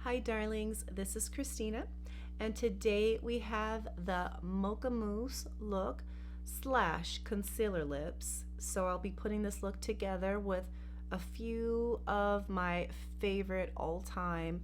Hi darlings, this is Christina and today we have the Mocha Mousse look slash concealer lips. So I'll be putting this look together with a few of my favorite all-time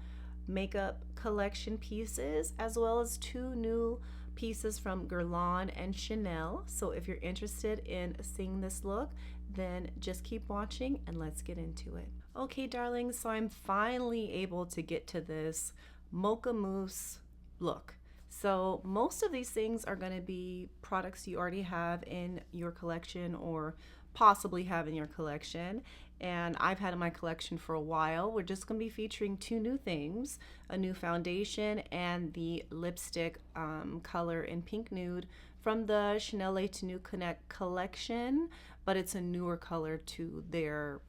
makeup collection pieces as well as two new pieces from Guerlain and Chanel. So if you're interested in seeing this look, then just keep watching and let's get into it. Okay darlings, so I'm finally able to get to this Mocha Mousse look. So most of these things are going to be products you already have in your collection or possibly have in your collection, and I've had in my collection for a while. We're just going to be featuring two new things, a new foundation and the lipstick color in pink nude from the Chanel Le Tenue collection, but it's a newer color to their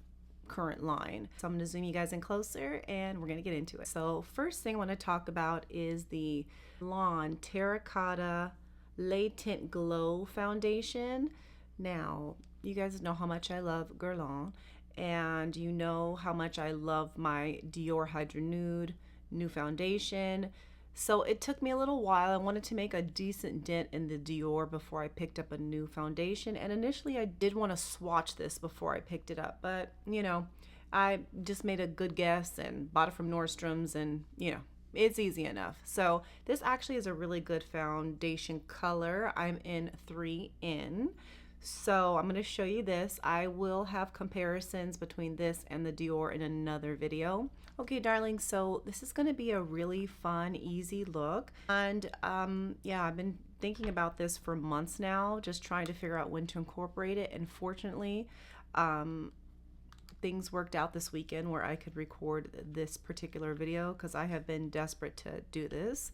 current line. So I'm going to zoom you guys in closer and we're going to get into it. So first thing I want to talk about is the Blonde Terracotta Le Teint Glow foundation. Now, you guys know how much I love Guerlain, and you know how much I love my Dore Hydra Nude new foundation. So it took me a little while. I wanted to make a decent dent in the Dore before I picked up a new foundation. And initially I did want to swatch this before I picked it up. But, you know, I just made a good guess and bought it from Nordstrom's and, you know, it's easy enough. So this actually is a really good foundation color. I'm in 3N. So I'm going to show you this. I will have comparisons between this and the Dore in another video. Okay, darling, so this is going to be a really fun, easy look. And yeah, I've been thinking about this for months now, just trying to figure out when to incorporate it. And fortunately, things worked out this weekend where I could record this particular video because I have been desperate to do this.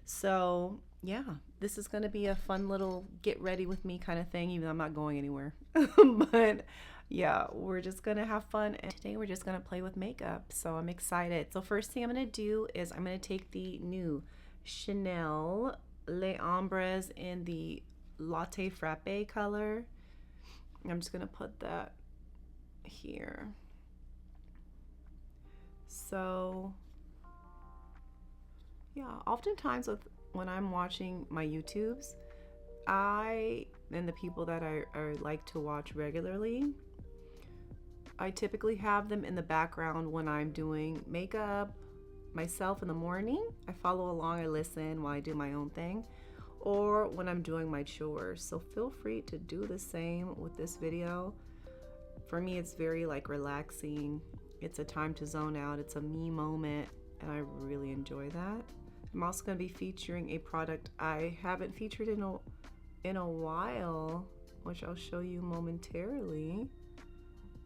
So yeah, this is going to be a fun little get ready with me kind of thing, even though I'm not going anywhere. But yeah, we're just going to have fun. And today we're just going to play with makeup. So I'm excited. So first thing I'm going to do is I'm going to take the new Chanel Les Ombres in the Latte Frappe color. I'm just going to put that here. So yeah, oftentimes when I'm watching my YouTubes, and the people that I like to watch regularly, I typically have them in the background when I'm doing makeup myself in the morning. I follow along, I listen while I do my own thing, or when I'm doing my chores. So feel free to do the same with this video. For me, it's very like relaxing. It's a time to zone out. It's a me moment, and I really enjoy that. I'm also going to be featuring a product I haven't featured in a while, which I'll show you momentarily.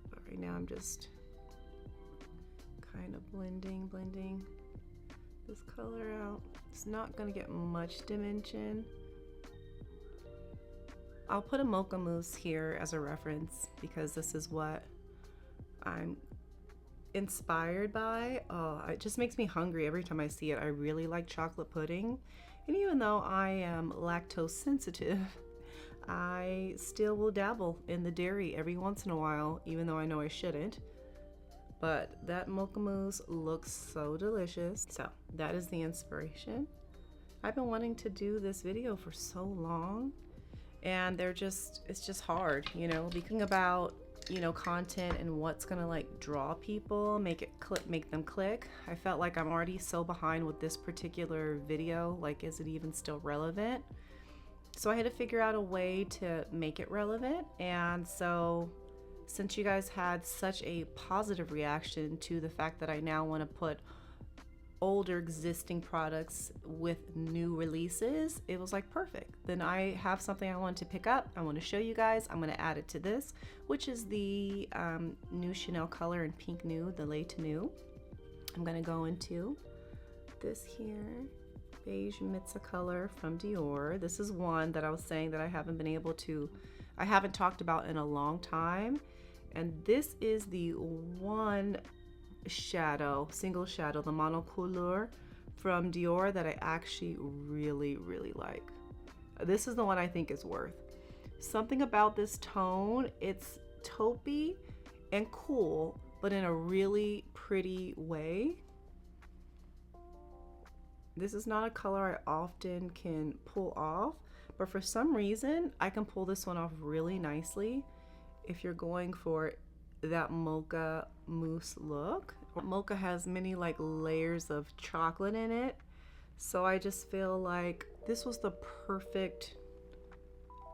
But right now I'm just kind of blending this color out. It's not going to get much dimension. I'll put a Mocha Mousse here as a reference because this is what I'm inspired by. Oh, it just makes me hungry every time I see it. I really like chocolate pudding, and even though I am lactose sensitive, I still will dabble in the dairy every once in a while, even though I know I shouldn't. But that Mocha Mousse looks so delicious. So that is the inspiration. I've been wanting to do this video for so long, and it's just hard, you know, thinking about, you know, content and what's gonna like draw people, make them click. I felt like I'm already so behind with this particular video. Like, is it even still relevant? So I had to figure out a way to make it relevant. And so since you guys had such a positive reaction to the fact that I now want to put older existing products with new releases, it was like perfect. Then I have something I want to pick up. I want to show you guys. I'm going to add it to this, which is the new Chanel color in pink nude, the Le Tenue. I'm going to go into this here beige Mitza color from Dore. This is one that I was saying that I haven't talked about in a long time, and this is the one shadow, single shadow, the monocolor from Dore that I actually really like. This is the one I think is worth. Something about this tone, it's taupey and cool, but in a really pretty way. This is not a color I often can pull off, but for some reason I can pull this one off really nicely if you're going for that mocha mousse look. Mocha has many like layers of chocolate in it, so I just feel like this was the perfect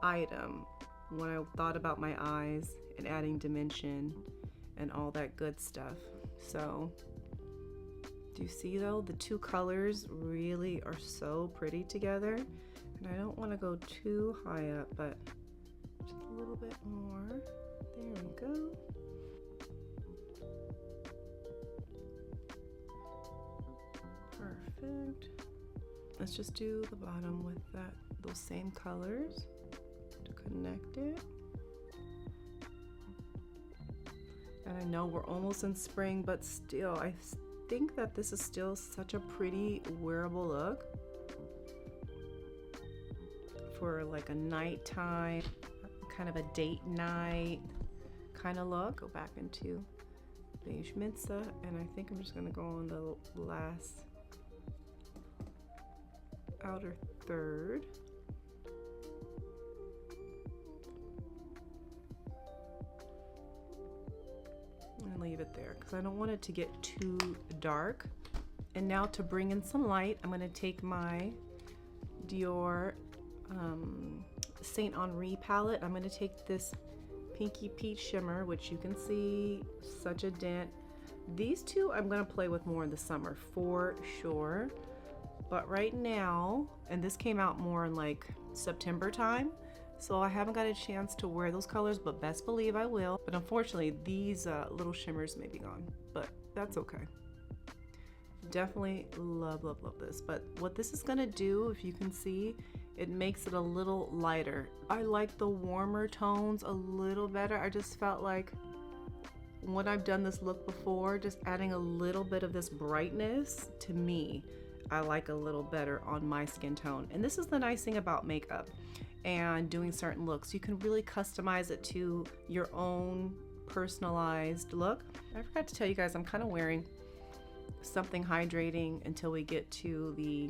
item when I thought about my eyes and adding dimension and all that good stuff. So do you see though, the two colors really are so pretty together, and I don't want to go too high up, but just a little bit more. There we go. Perfect. Let's just do the bottom with those same colors to connect it. And I know we're almost in spring, but still, I think that this is still such a pretty wearable look for like a nighttime, kind of a date night kind of look. Go back into beige Mensa, and I think I'm just gonna go on the last outer third. And leave it there because I don't want it to get too dark. And now to bring in some light, I'm going to take my Dore Saint Henri palette. I'm going to take this Pinky Peach shimmer, which you can see such a dent. These two I'm going to play with more in the summer for sure, but right now, and this came out more in like September time, so I haven't got a chance to wear those colors, but best believe I will. But unfortunately, these little shimmers may be gone, but that's okay. Definitely love, love, love this. But what this is gonna do, if you can see, it makes it a little lighter. I like the warmer tones a little better. I just felt like when I've done this look before, just adding a little bit of this brightness, to me, I like a little better on my skin tone. And this is the nice thing about makeup and doing certain looks. You can really customize it to your own personalized look. I forgot to tell you guys, I'm kind of wearing something hydrating until we get to the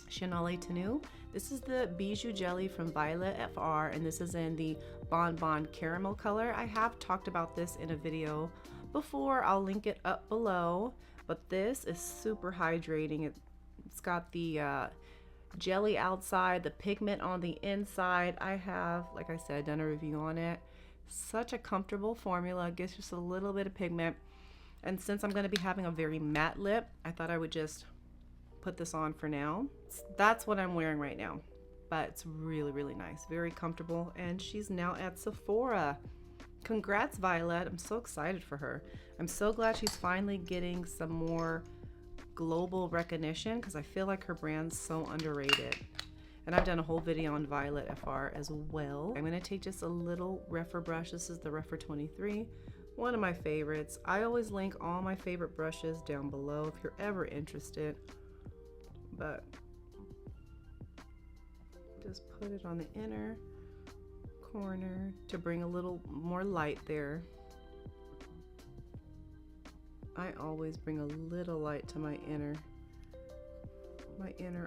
Chanel Le Tenue. This is the Bijou Jelly from Violet FR, and this is in the Bon Bon Caramel color. I have talked about this in a video before. I'll link it up below, but this is super hydrating. It's got the jelly outside, the pigment on the inside. I have, like I said, done a review on it. Such a comfortable formula, gives just a little bit of pigment. And since I'm going to be having a very matte lip, I thought I would just put this on for now. That's what I'm wearing right now, but it's really, really nice, very comfortable. And she's now at Sephora. Congrats, Violet. I'm so excited for her. I'm so glad she's finally getting some more global recognition, because I feel like her brand's so underrated. And I've done a whole video on Violet FR as well. I'm going to take just a little Rephr brush. This is the Rephr 23, one of my favorites. I always link all my favorite brushes down below if you're ever interested. But just put it on the inner corner to bring a little more light there. I always bring a little light to my inner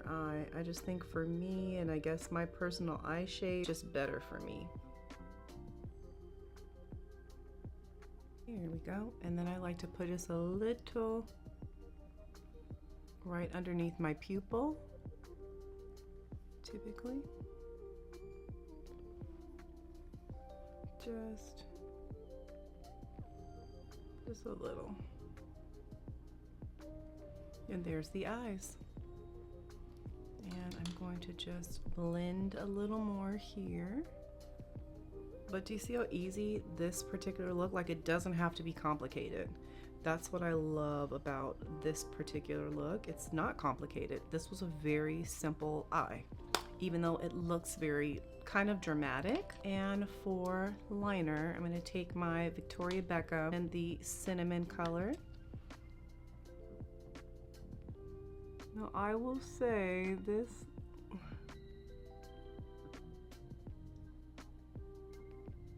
eye. I just think for me, and I guess my personal eye shade, just better for me. Here we go. And then I like to put just a little right underneath my pupil, typically. Just a little. And there's the eyes. And I'm going to just blend a little more here. But do you see how easy this particular look, like it doesn't have to be complicated. That's what I love about this particular look. It's not complicated. This was a very simple eye, even though it looks very kind of dramatic. And for liner, I'm going to take my Victoria Beckham and the cinnamon color. Now I will say this,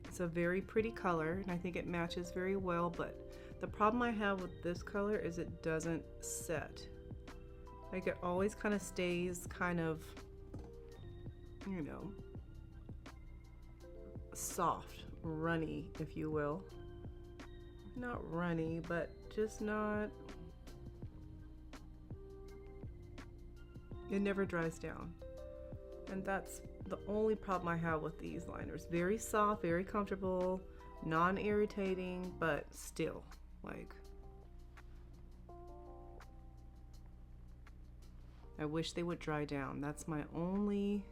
it's a very pretty color and I think it matches very well, but the problem I have with this color is it doesn't set. Like it always kind of stays kind of, you know, soft, runny, if you will. Not runny, but just not, it never dries down. And that's the only problem I have with these liners. Very soft, very comfortable, non-irritating, but still, like, I wish they would dry down. That's my only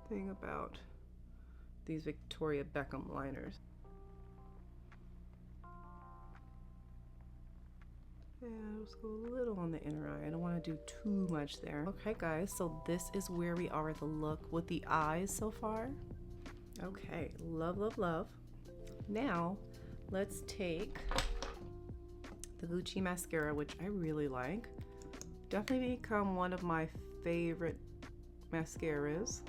thing about these Victoria Beckham liners. Yeah, let's go a little on the inner eye. I don't want to do too much there. Okay guys, so this is where we are with the look with the eyes so far. Okay, love, love, love. Now, let's take the Gucci mascara, which I really like. Definitely become one of my favorite mascaras.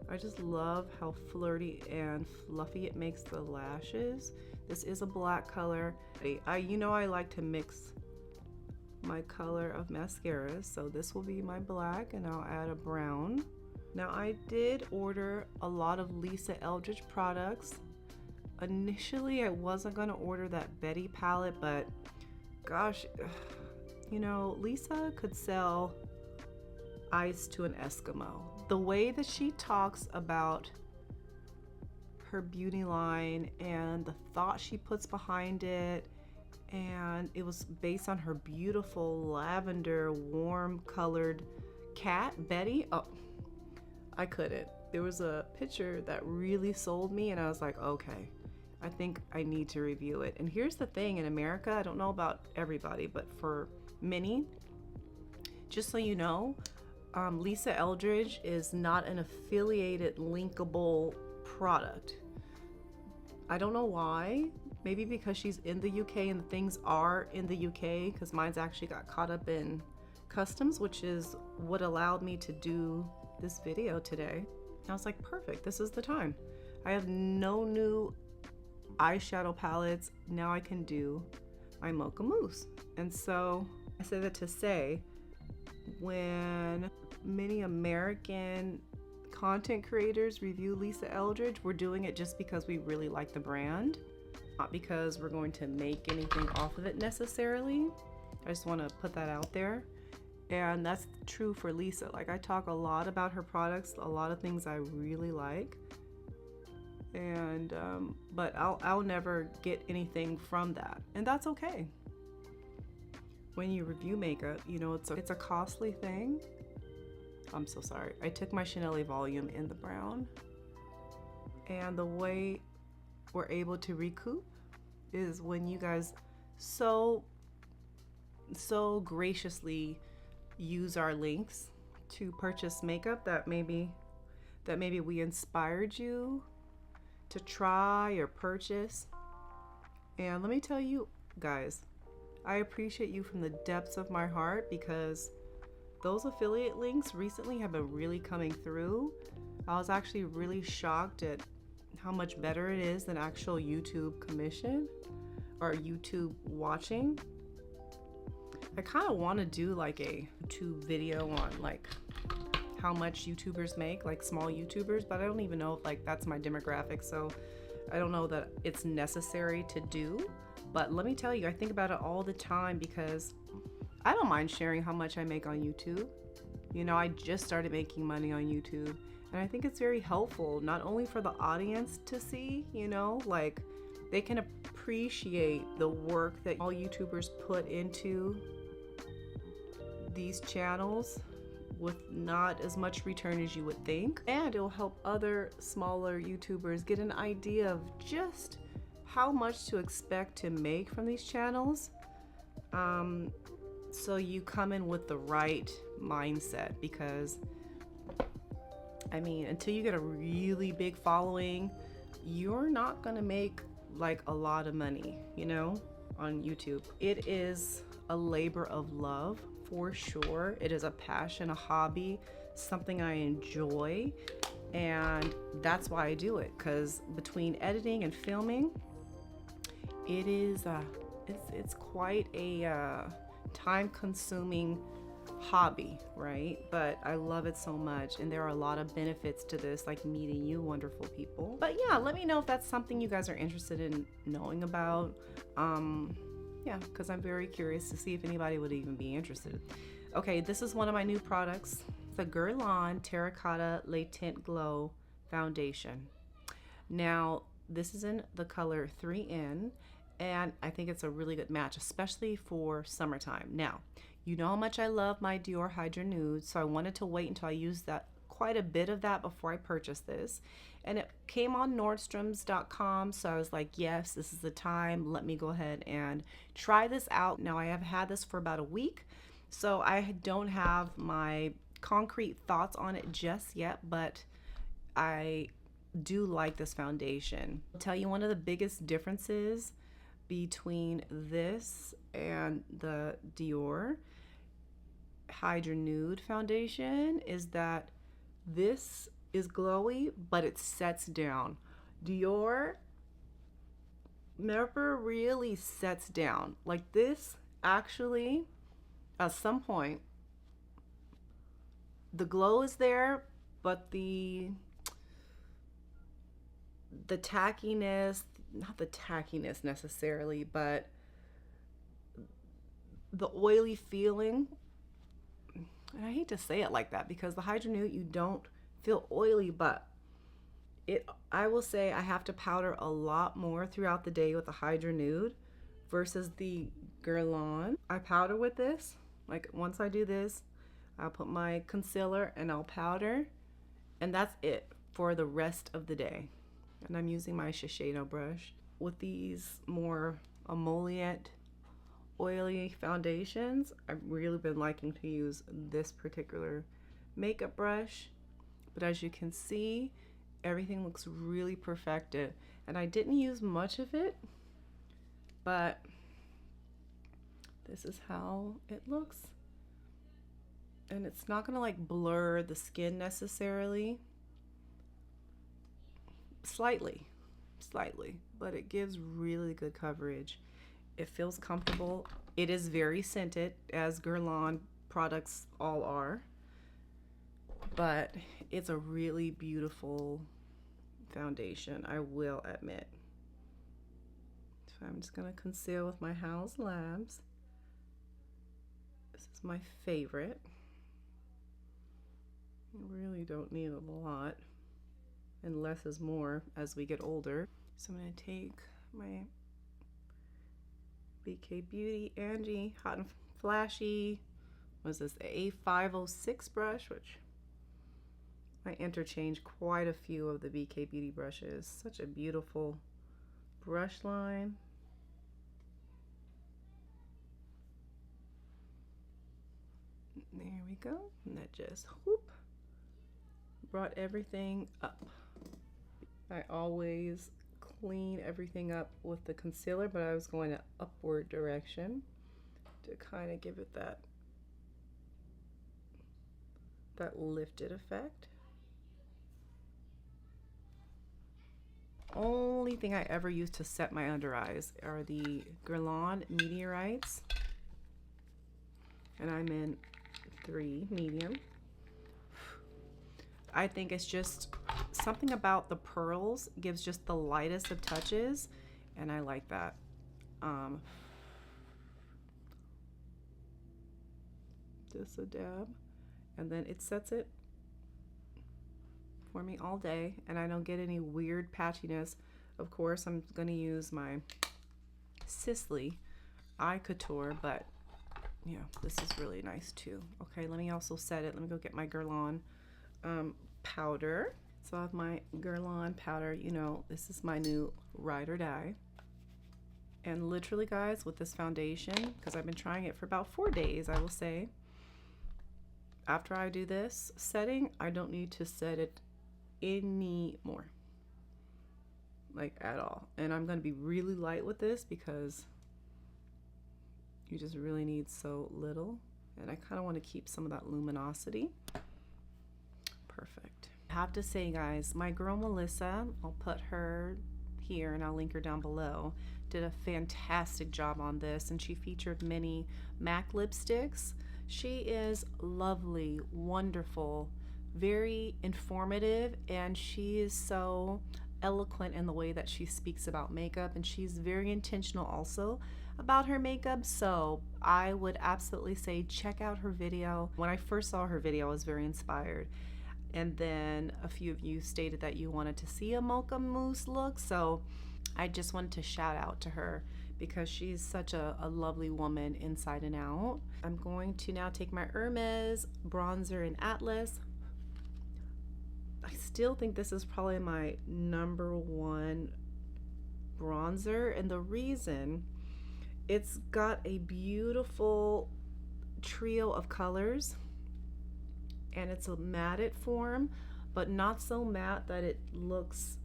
I just love how flirty and fluffy it makes the lashes. This is a black color. You know I like to mix my color of mascaras, so this will be my black and I'll add a brown. Now I did order a lot of Lisa Eldridge products. Initially I wasn't gonna order that Betty palette, but gosh, you know, Lisa could sell ice to an Eskimo. The way that she talks about her beauty line and the thought she puts behind it, and it was based on her beautiful lavender warm colored cat Betty. Oh, I couldn't. There was a picture that really sold me and I was like, okay, I think I need to review it. And here's the thing, in America, I don't know about everybody, but for many, just so you know, Lisa Eldridge is not an affiliated linkable product. I don't know why. Maybe because she's in the UK and the things are in the UK, because mine's actually got caught up in customs, which is what allowed me to do this video today. I was like, perfect, this is the time. I have no new eyeshadow palettes. Now I can do my Mocha Mousse. And so I say that to say, when many American content creators review Lisa Eldridge, we're doing it just because we really like the brand, not because we're going to make anything off of it necessarily. I just want to put that out there. And that's true for Lisa. Like, I talk a lot about her products, a lot of things I really like, and but I'll never get anything from that, and that's okay. When you review makeup, you know, it's a costly thing. I'm so sorry. I took my Chanel volume in the brown, and the way we're able to recoup is when you guys so graciously use our links to purchase makeup that maybe we inspired you to try or purchase. And let me tell you guys, I appreciate you from the depths of my heart, because those affiliate links recently have been really coming through. I was actually really shocked at how much better it is than actual YouTube commission or YouTube watching. I kind of want to do like a YouTube video on like how much YouTubers make, like small YouTubers, but I don't even know if like that's my demographic, so I don't know that it's necessary to do. But let me tell you, I think about it all the time, because I don't mind sharing how much I make on YouTube. You know, I just started making money on YouTube, and I think it's very helpful, not only for the audience to see, you know, like they can appreciate the work that all YouTubers put into these channels with not as much return as you would think, and it'll help other smaller YouTubers get an idea of just how much to expect to make from these channels, so you come in with the right mindset. Because I mean, until you get a really big following, you're not gonna make like a lot of money, you know, on YouTube. It is a labor of love, for sure. It is a passion, a hobby, something I enjoy, and that's why I do it. Because between editing and filming, it is it's quite a time-consuming hobby, right? But I love it so much, and there are a lot of benefits to this, like meeting you wonderful people. But yeah, let me know if that's something you guys are interested in knowing about. Yeah, because I'm very curious to see if anybody would even be interested. Okay, this is one of my new products, the Guerlain Terracotta Le Teint Glow foundation. Now, this is in the color 3N, and I think it's a really good match, especially for summertime. Now, you know how much I love my Dore Hydra Nude, so I wanted to wait until I used that, quite a bit of that, before I purchased this. And it came on Nordstroms.com, so I was like, yes, this is the time. Let me go ahead and try this out. Now, I have had this for about a week, so I don't have my concrete thoughts on it just yet, but I do like this foundation. I'll tell you one of the biggest differences between this and the Dore Hydra Nude foundation is that this is glowy, but it sets down. Dore never really sets down. Like this, actually, at some point, the glow is there, but the tackiness, not the tackiness necessarily, but the oily feeling, and I hate to say it like that because the Hydra Nude, you don't feel oily, but I will say I have to powder a lot more throughout the day with the Hydra Nude versus the Guerlain. I powder with this, like once I do this, I'll put my concealer and I'll powder, and that's it for the rest of the day. And I'm using my Shiseido brush. With these more emollient, oily foundations, I've really been liking to use this particular makeup brush. But as you can see, everything looks really perfected. And I didn't use much of it, but this is how it looks. And it's not gonna like blur the skin necessarily. Slightly, but it gives really good coverage. It feels comfortable. It is very scented, as Guerlain products all are, but it's a really beautiful foundation, I will admit. So I'm just gonna conceal with my House Labs. This is my favorite. You really don't need a lot, and less is more as we get older. So I'm going to take my BK Beauty Angie Hot and Flashy, what is this, A506 brush, which I interchange quite a few of the BK Beauty brushes. Such a beautiful brush line. There we go, and that just whoop, brought everything up. I always clean everything up with the concealer, but I was going an upward direction to kind of give it that lifted effect. Only thing I ever use to set my under eyes are the Guerlain Meteorites, and I'm in 3 medium. I think it's just something about the pearls gives just the lightest of touches, and I like that. Just a dab, and then it sets it for me all day, and I don't get any weird patchiness. Of course, I'm gonna use my Sisley Eye Couture, but yeah, this is really nice too. Okay, let me also set it. Let me go get my Guerlain powder. So I have my Guerlain powder. You know, this is my new ride or die. And literally, guys, with this foundation, because I've been trying it for about 4 days, I will say, after I do this setting, I don't need to set it anymore, like at all. And I'm going to be really light with this because you just really need so little, and I kind of want to keep some of that luminosity. Perfect. I have to say, guys, my girl Melissa, I'll put her here and I'll link her down below, did a fantastic job on this, and she featured many MAC lipsticks. She is lovely, wonderful, very informative, and she is so eloquent in the way that she speaks about makeup, and she's very intentional also about her makeup. So I would absolutely say check out her video. When I first saw her video, I was very inspired, and then a few of you stated that you wanted to see a Mocha Mousse look, so I just wanted to shout out to her because she's such a lovely woman inside and out. I'm going to now take my HERMES bronzer in Atlas. I still think this is probably my #1 bronzer, and the reason, it's got a beautiful trio of colors, and it's a matted form, but not so matte that it looks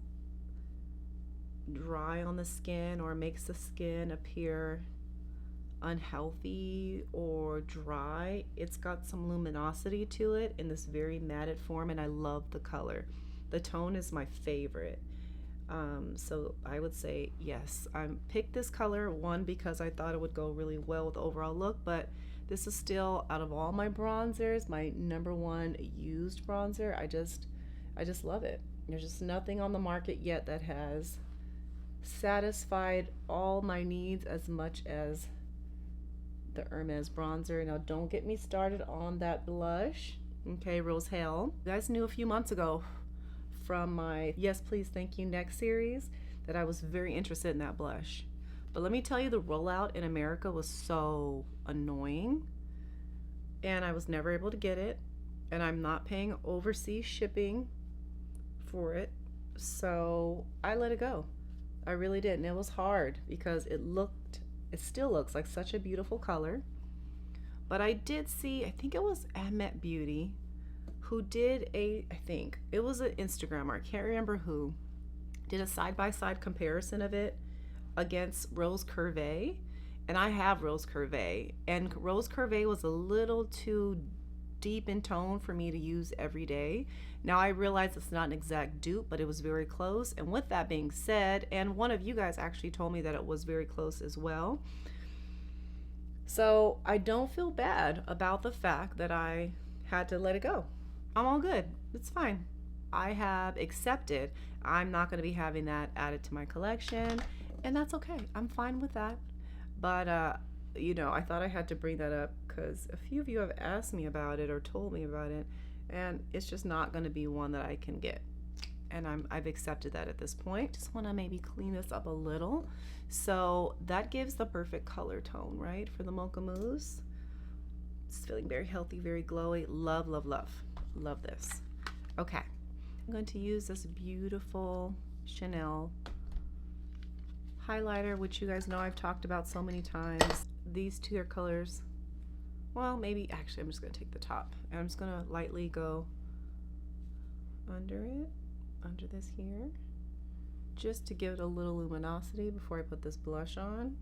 dry on the skin or makes the skin appear unhealthy or dry. It's got some luminosity to it in this very matted form, and I love the color. The tone is my favorite. So I would say yes, I picked this color, one, because I thought it would go really well with the overall look, but this is still, out of all my bronzers, my #1 used bronzer. I just love it. There's just nothing on the market yet that has satisfied all my needs as much as the HERMES bronzer. Now don't get me started on that blush, okay, Rose Hell. You guys knew a few months ago from my Yes Please Thank You Next series that I was very interested in that blush. But let me tell you, the rollout in America was so annoying, and I was never able to get it, and I'm not paying overseas shipping for it, so I let it go. I really did, and it was hard because it still looks like such a beautiful color. But I did see, I think it was Ahmet Beauty, who did I think it was an Instagrammer, I can't remember who, did a side-by-side comparison of it against Rose Curve, and I have Rose Curve, and Rose Curve was a little too deep in tone for me to use every day. Now I realize it's not an exact dupe, but it was very close. And with that being said, and one of you guys actually told me that it was very close as well, so I don't feel bad about the fact that I had to let it go. I'm all good, it's fine. I have accepted I'm not going to be having that added to my collection, and that's okay. I'm fine with that. But you know, I thought I had to bring that up because a few of you have asked me about it or told me about it, and it's just not going to be one that I can get, and I've accepted that at this point. Just want to maybe clean this up a little, so that gives the perfect color tone, right, for the Mocha Mousse. It's feeling very healthy, very glowy. Love, love, love, love this. Okay, I'm going to use this beautiful Chanel highlighter, which you guys know I've talked about so many times. These two are colors, well, maybe actually I'm just going to take the top, and I'm just going to lightly go under it, under this here, just to give it a little luminosity before I put this blush on.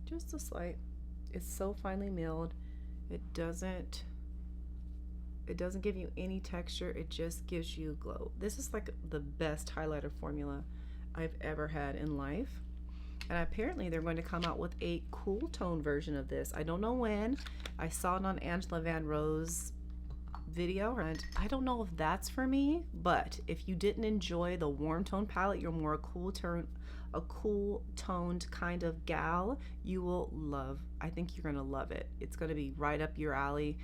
Just a slight. It's so finely milled, it doesn't give you any texture, it just gives you glow. This is like the best highlighter formula I've ever had in life. And apparently they're going to come out with a cool tone version of this. I don't know when. I saw it on Angela Van Rose's video, and I don't know if that's for me, but if you didn't enjoy the warm tone palette, you're more a cool toned kind of gal, you will love, I think you're gonna love it. It's gonna be right up your alley.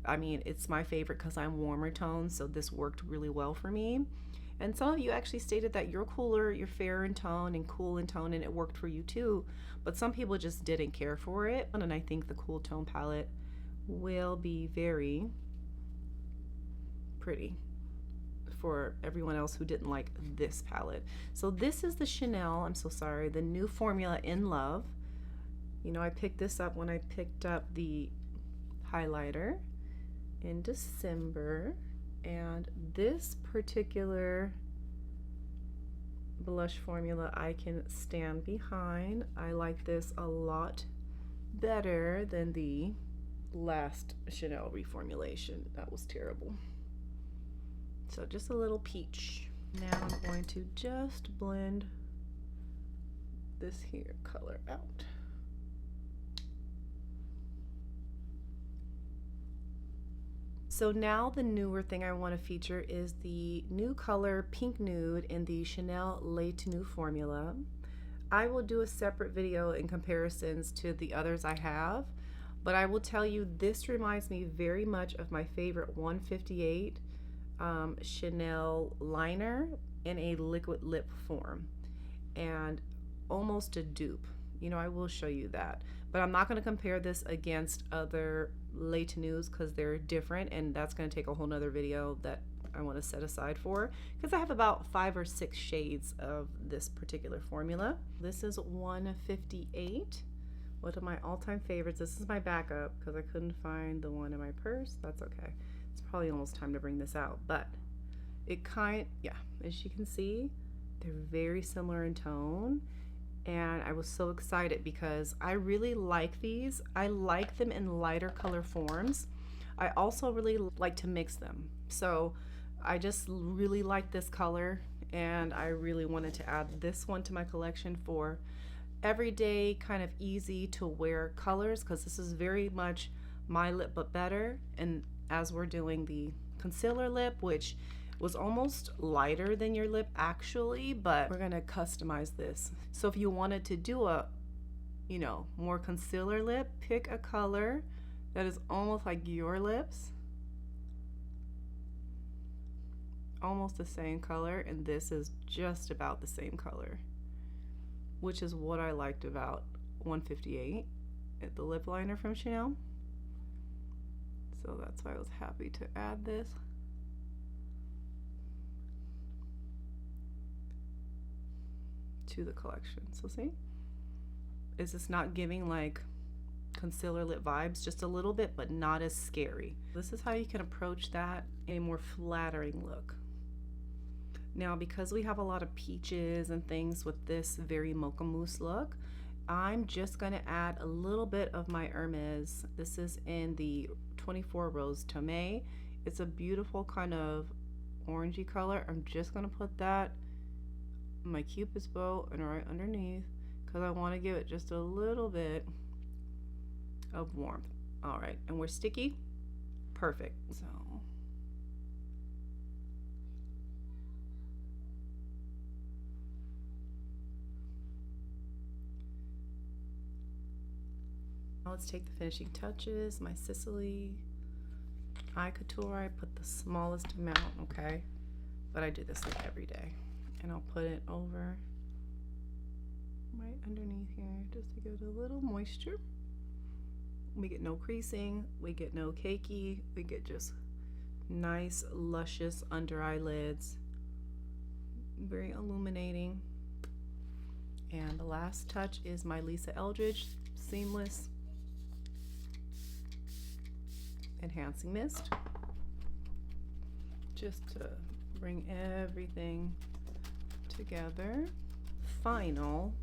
I mean, it's my favorite because I'm warmer toned, so this worked really well for me. And some of you actually stated that you're cooler, you're fair in tone and cool in tone, and it worked for you too. But some people just didn't care for it. And I think the cool tone palette will be very pretty for everyone else who didn't like this palette. So this is the Chanel, I'm so sorry, the new formula In Love. You know, I picked this up when I picked up the highlighter in December. And this particular blush formula I can stand behind. I like this a lot better than the last Chanel reformulation. That was terrible. So just a little peach. Now I'm going to just blend this here color out. So now the newer thing I want to feature is the new color Pink Nude in the Chanel Le Tenue formula. I will do a separate video in comparisons to the others I have, but I will tell you this reminds me very much of my favorite 158 Chanel liner in a liquid lip form, and almost a dupe. You know, I will show you that, but I'm not going to compare this against other Le Tenues because they're different, and that's going to take a whole nother video that I want to set aside for, because I have about 5 or 6 shades of this particular formula. This is 158, one of my all-time favorites. This is my backup because I couldn't find the one in my purse. That's okay. It's probably almost time to bring this out, but it yeah, as you can see, they're very similar in tone. And I was so excited because I really like these. I like them in lighter color forms. I also really like to mix them. So I just really like this color, and I really wanted to add this one to my collection for everyday kind of easy to wear colors, because this is very much my lip but better. And as we're doing the concealer lip, which was almost lighter than your lip actually, but we're gonna customize this. So if you wanted to do a, you know, more concealer lip, pick a color that is almost like your lips, almost the same color, and this is just about the same color, which is what I liked about 158, the lip liner from Chanel. So that's why I was happy to add this. To the collection. So see, is this not giving like concealer lip vibes? Just a little bit, but not as scary. This is how you can approach that in a more flattering look. Now, because we have a lot of peaches and things with this very Mocha Mousse look, I'm just going to add a little bit of my Hermes. This is in the 24 Rose Tome. It's a beautiful kind of orangey color. I'm just going to put that my Cupid's bow and right underneath, because I want to give it just a little bit of warmth. All right, and we're sticky. Perfect. So now let's take the finishing touches. My Sicily eye couture, I put the smallest amount, okay, but I do this like every day. And I'll put it over right underneath here just to give it a little moisture. We get no creasing, we get no cakey, we get just nice, luscious under eyelids. Very illuminating. And the last touch is my Lisa Eldridge Seamless Enhancing Mist. Just to bring everything together. Final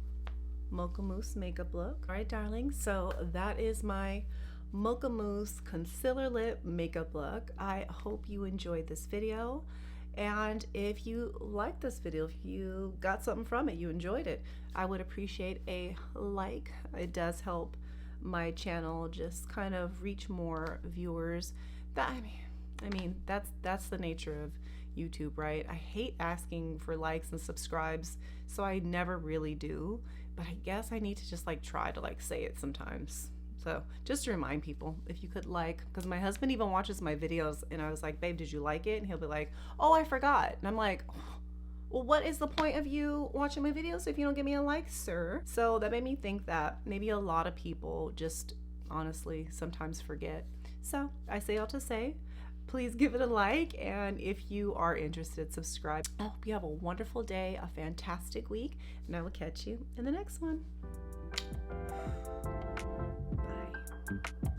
Mocha Mousse makeup look. All right, darling, so that is my Mocha Mousse concealer lip makeup look. I hope you enjoyed this video, and if you liked this video, if you got something from it, you enjoyed it, I would appreciate a like. It does help my channel just kind of reach more viewers. That I mean that's the nature of YouTube, right? I hate asking for likes and subscribes, so I never really do, but I guess I need to just like try to like say it sometimes. So just to remind people, if you could like, because my husband even watches my videos, and I was like, babe, did you like it? And he'll be like, oh, I forgot. And I'm like, well, what is the point of you watching my videos if you don't give me a like, sir? So that made me think that maybe a lot of people just honestly sometimes forget. So I say all to say, please give it a like, and if you are interested, subscribe. I hope you have a wonderful day, a fantastic week, and I will catch you in the next one. Bye.